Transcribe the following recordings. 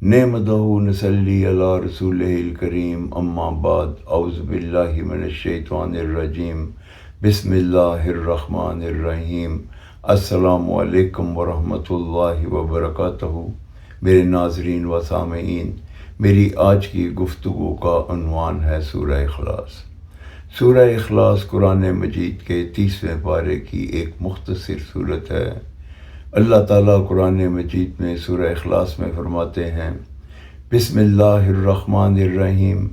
نعمدہ نصلی علی رسولہ الکریم اما بعد اعوذ باللہ من الشیطان الرجیم بسم اللہ الرحمن الرحیم السلام علیکم ورحمۃ اللہ وبرکاتہ۔ میرے ناظرین و سامعین، میری آج کی گفتگو کا عنوان ہے سورہ اخلاص۔ سورہ اخلاص قرآن مجید کے 30ویں پارے کی ایک مختصر صورت ہے۔ اللہ تعالیٰ قرآن مجید میں سورہ اخلاص میں فرماتے ہیں، بسم اللہ الرحمن الرحیم،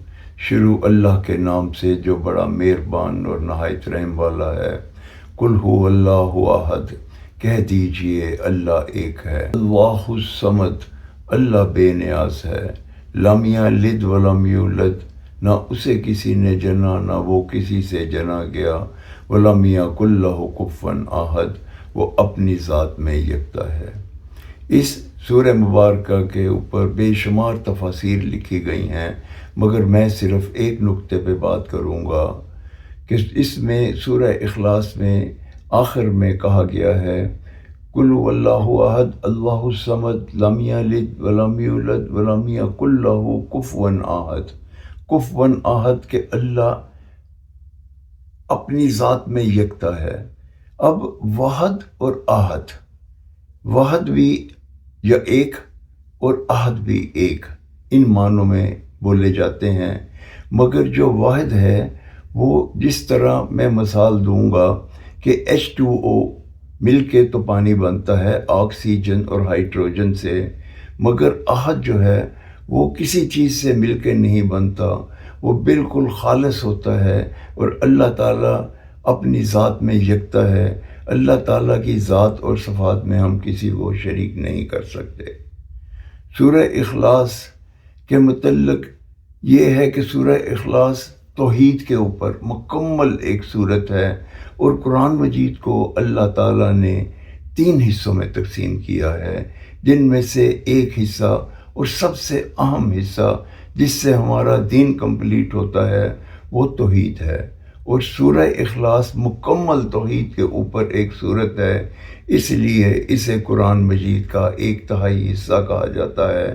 شروع اللہ کے نام سے جو بڑا مہربان اور نہایت رحم والا ہے۔ قل هو اللہ احد، کہہ دیجئے اللہ ایک ہے۔ اللہ الصمد، اللہ بے نیاز ہے۔ لم یلد ولم یولد، نہ اسے کسی نے جنا نہ وہ کسی سے جنا گیا۔ ولم یکن لہ کفوا احد، وہ اپنی ذات میں یکتا ہے۔ اس سورہ مبارکہ کے اوپر بے شمار تفاسیر لکھی گئی ہیں، مگر میں صرف ایک نقطے پہ بات کروں گا کہ اس میں سورہ اخلاص میں آخر میں کہا گیا ہے، قل هو اللہ احد اللہ الصمد لم یلد ولم یولد ولم یکن لہ کفوا احد۔ کفوا احد کہ اللہ اپنی ذات میں یکتا ہے۔ اب واحد اور احد، واحد بھی یا ایک اور احد بھی ایک، ان معنوں میں بولے جاتے ہیں، مگر جو واحد ہے وہ جس طرح میں مثال دوں گا کہ H2O مل کے تو پانی بنتا ہے آکسیجن اور ہائیڈروجن سے، مگر احد جو ہے وہ کسی چیز سے مل کے نہیں بنتا، وہ بالکل خالص ہوتا ہے اور اللہ تعالیٰ اپنی ذات میں یکتا ہے۔ اللہ تعالیٰ کی ذات اور صفات میں ہم کسی کو شریک نہیں کر سکتے۔ سورہ اخلاص کے متعلق یہ ہے کہ سورہ اخلاص توحید کے اوپر مکمل ایک صورت ہے، اور قرآن مجید کو اللہ تعالیٰ نے 3 حصوں میں تقسیم کیا ہے، جن میں سے ایک حصہ اور سب سے اہم حصہ جس سے ہمارا دین کمپلیٹ ہوتا ہے وہ توحید ہے، اور سورہ اخلاص مکمل توحید کے اوپر ایک صورت ہے، اس لیے اسے قرآن مجید کا 1/3 حصہ کہا جاتا ہے،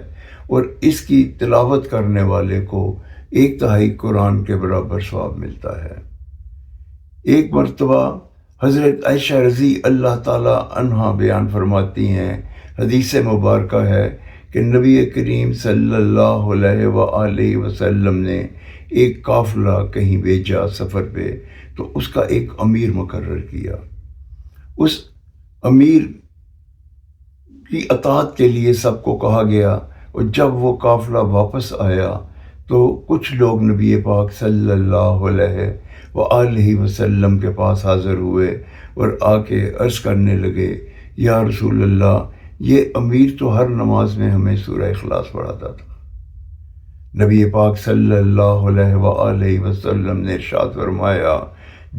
اور اس کی تلاوت کرنے والے کو 1/3 قرآن کے برابر ثواب ملتا ہے۔ ایک مرتبہ حضرت عائشہ رضی اللہ تعالی عنہا بیان فرماتی ہیں، حدیث مبارکہ ہے کہ نبی کریم صلی اللہ علیہ وآلہ وسلم نے ایک قافلہ کہیں بھیجا سفر پہ، تو اس کا ایک امیر مقرر کیا۔ اس امیر کی اطاعت کے لیے سب کو کہا گیا، اور جب وہ قافلہ واپس آیا تو کچھ لوگ نبی پاک صلی اللہ علیہ وآلہ وسلم کے پاس حاضر ہوئے اور آ کے عرض کرنے لگے، یا رسول اللہ، یہ امیر تو ہر نماز میں ہمیں سورہ اخلاص پڑھاتا تھا۔ نبی پاک صلی اللہ علیہ وآلہ وسلم نے ارشاد فرمایا،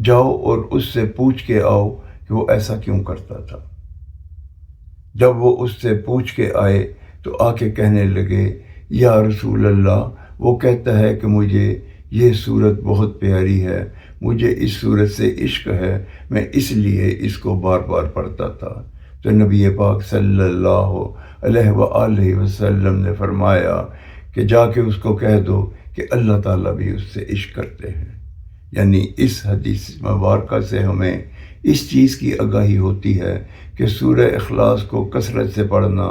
جاؤ اور اس سے پوچھ کے آؤ کہ وہ ایسا کیوں کرتا تھا۔ جب وہ اس سے پوچھ کے آئے تو آ کے کہنے لگے، یا رسول اللہ، وہ کہتا ہے کہ مجھے یہ صورت بہت پیاری ہے، مجھے اس صورت سے عشق ہے، میں اس لیے اس کو بار بار پڑھتا تھا۔ تو نبی پاک صلی اللہ علیہ وآلہ وسلم نے فرمایا کہ جا کے اس کو کہہ دو کہ اللہ تعالیٰ بھی اس سے عشق کرتے ہیں۔ یعنی اس حدیث مبارکہ سے ہمیں اس چیز کی آگاہی ہوتی ہے کہ سورہ اخلاص کو کثرت سے پڑھنا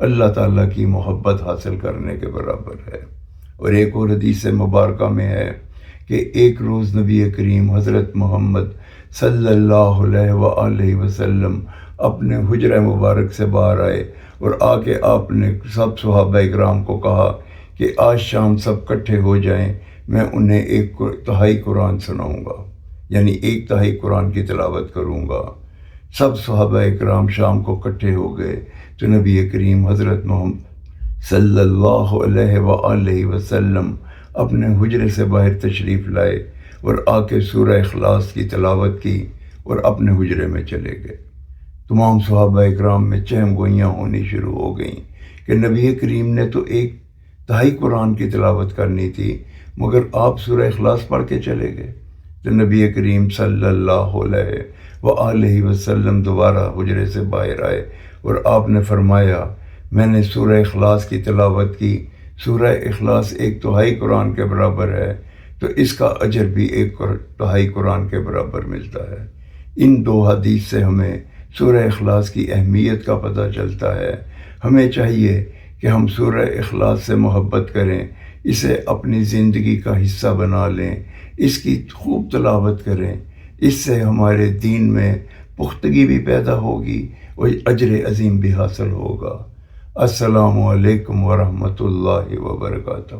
اللہ تعالیٰ کی محبت حاصل کرنے کے برابر ہے۔ اور ایک اور حدیث مبارکہ میں ہے کہ ایک روز نبی کریم حضرت محمد صلی اللہ علیہ وآلہ وسلم اپنے حجرہ مبارک سے باہر آئے، اور آ کے آپ نے سب صحابہ اکرام کو کہا کہ آج شام سب کٹھے ہو جائیں، میں انہیں 1/3 قرآن سناؤں گا، یعنی 1/3 قرآن کی تلاوت کروں گا۔ سب صحابہ اکرام شام کو کٹھے ہو گئے تو نبی کریم حضرت محمد صلی اللہ علیہ وآلہ وسلم اپنے حجرے سے باہر تشریف لائے اور آ کے سورہ اخلاص کی تلاوت کی اور اپنے حجرے میں چلے گئے۔ تمام صحابہ اکرام میں چہم گوئیاں ہونی شروع ہو گئیں کہ نبی کریم نے تو 1/3 قرآن کی تلاوت کرنی تھی، مگر آپ سورہ اخلاص پڑھ کے چلے گئے۔ تو نبی کریم صلی اللہ علیہ وآلہ وسلم دوبارہ حجرے سے باہر آئے اور آپ نے فرمایا، میں نے سورہ اخلاص کی تلاوت کی. سورہ اخلاص 1/3 قرآن کے برابر ہے، تو اس کا اجر بھی 1/3 قرآن کے برابر ملتا ہے. ان 2 حدیث سے ہمیں سورہ اخلاص کی اہمیت کا پتہ چلتا ہے. ہمیں چاہیے کہ ہم سورہ اخلاص سے محبت کریں، اسے اپنی زندگی کا حصہ بنا لیں، اس کی خوب تلاوت کریں. اس سے ہمارے دین میں پختگی بھی پیدا ہوگی اور اجر عظیم بھی حاصل ہوگا. السلام علیکم ورحمۃ اللہ وبرکاتہ.